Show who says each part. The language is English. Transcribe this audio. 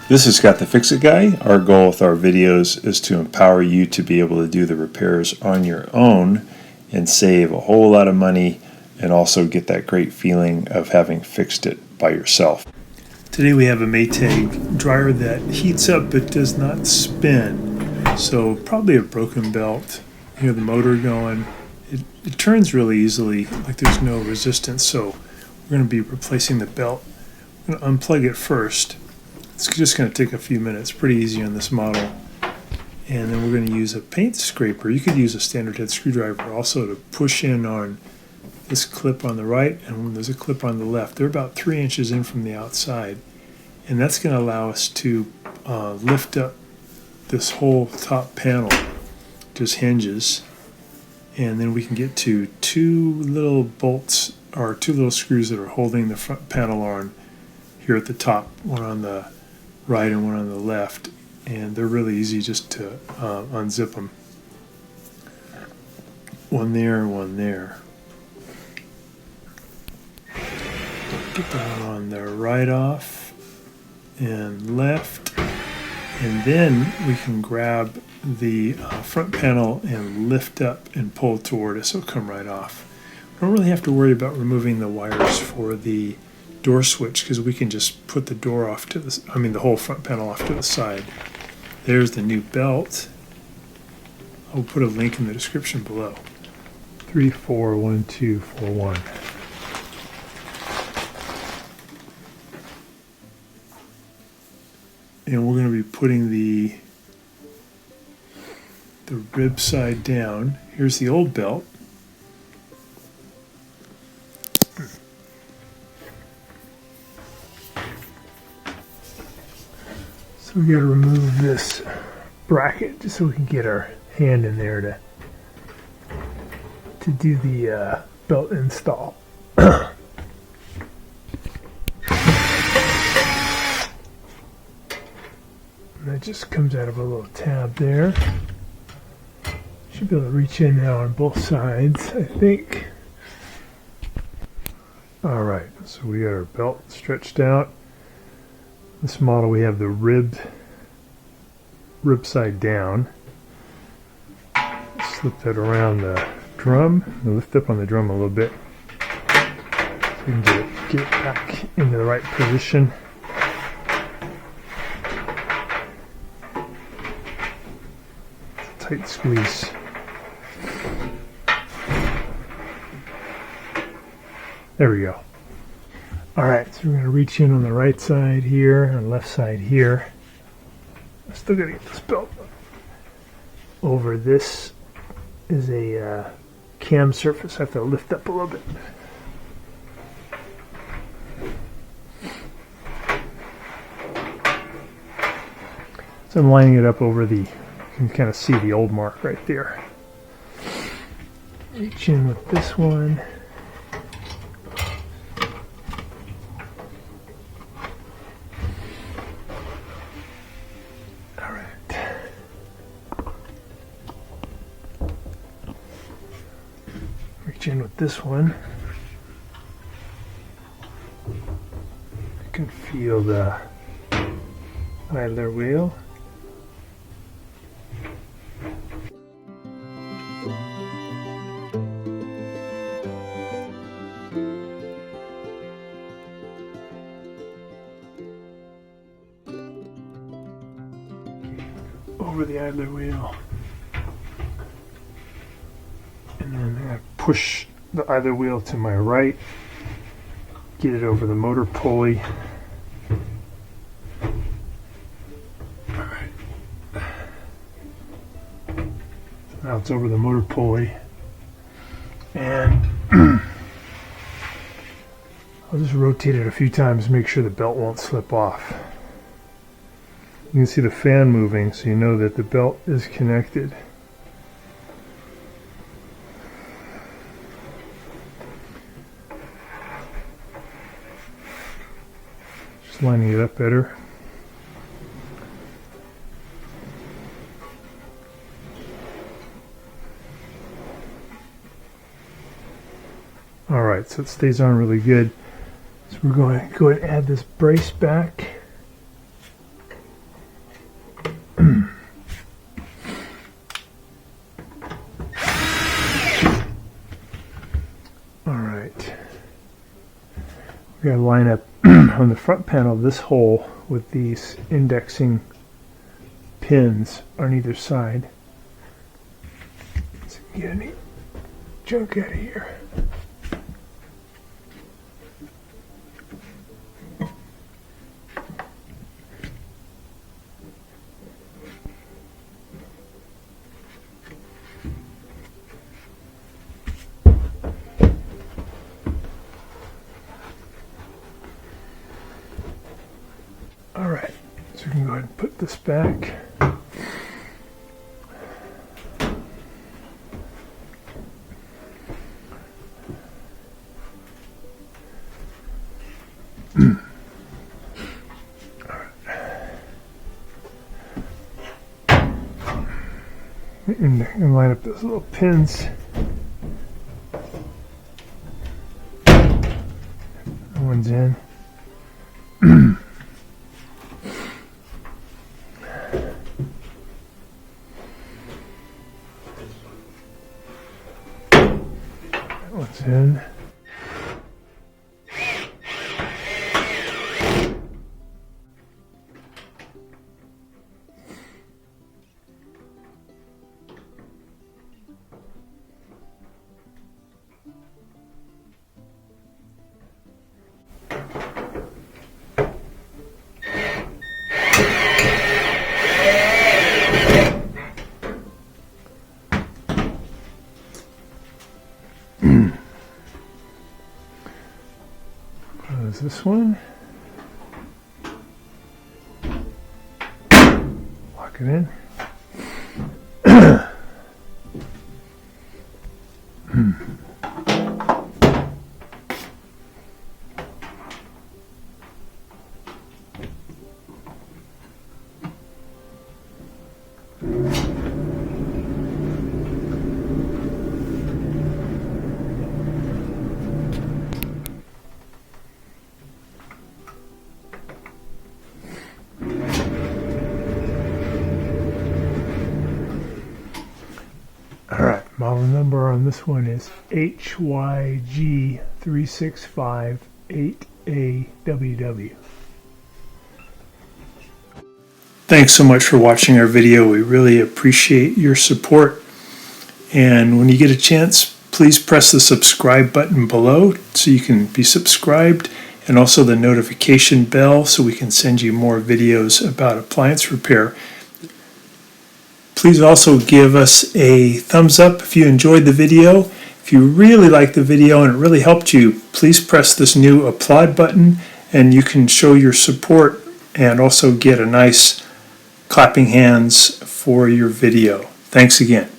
Speaker 1: This is Scott the Fix-It Guy. Our goal with our videos is to empower you to be able to do the repairs on your own and save a whole lot of money and also get that great feeling of having fixed it by yourself. Today we have a Maytag dryer that heats up but does not spin. So probably a broken belt. You hear the motor going. It turns really easily, like there's no resistance. So we're going to be replacing the belt. I'm going to unplug it first. It's just going to take a few minutes, pretty easy on this model. And then we're going to use a paint scraper. You could use a standard head screwdriver also to push in on this clip on the right, and there's a clip on the left. They're about 3 inches in from the outside. And that's going to allow us to lift up this whole top panel, just hinges. And then we can get to two little bolts, or two little screws that are holding the front panel on here at the top, one on the right and one on the left, and they're really easy just to unzip them. One there and one there. Get that on the right off and left, and then we can grab the front panel and lift up and pull toward us. It'll come right off. We don't really have to worry about removing the wires for the door switch because we can just put the door off to the whole front panel off to the side. There's the new belt. I'll put a link in the description below. 341241. And we're going to be putting the rib side down. Here's the old belt. So we got to remove this bracket just so we can get our hand in there to do the belt install. And that just comes out of a little tab there. Should be able to reach in now on both sides, I think. Alright, so we got our belt stretched out. This model we have the rib side down. Slip that around the drum and lift up on the drum a little bit so we can get it back into the right position. Tight squeeze. There we go. Alright, so we're going to reach in on the right side here and left side here. I'm still going to get this belt over. This is a cam surface. I have to lift up a little bit. So I'm lining it up over you can kind of see the old mark right there. Reach in with this one. Reach in with this one. I can feel the idler wheel. Over the idler wheel. And then I push the idler wheel to my right, get it over the motor pulley. Alright. Now it's over the motor pulley. And I'll just rotate it a few times to make sure the belt won't slip off. You can see the fan moving, so you know that the belt is connected. Just lining it up better. Alright, so it stays on really good. So we're going to go ahead and add this brace back.
Speaker 2: We're going to line up on the front panel this hole with these indexing pins on either side. So get any junk out of here. Alright, so we can go ahead and put this back. And line up those little pins. That one's in. That one's in. Close this one. Lock it in. Model number on this one is HYG3658AWW.
Speaker 1: Thanks so much for watching our video. We really appreciate your support. And when you get a chance, please press the subscribe button below so you can be subscribed, and also the notification bell so we can send you more videos about appliance repair. Please also give us a thumbs up if you enjoyed the video. If you really liked the video and it really helped you, please press this new applaud button and you can show your support and also get a nice clapping hands for your video. Thanks again.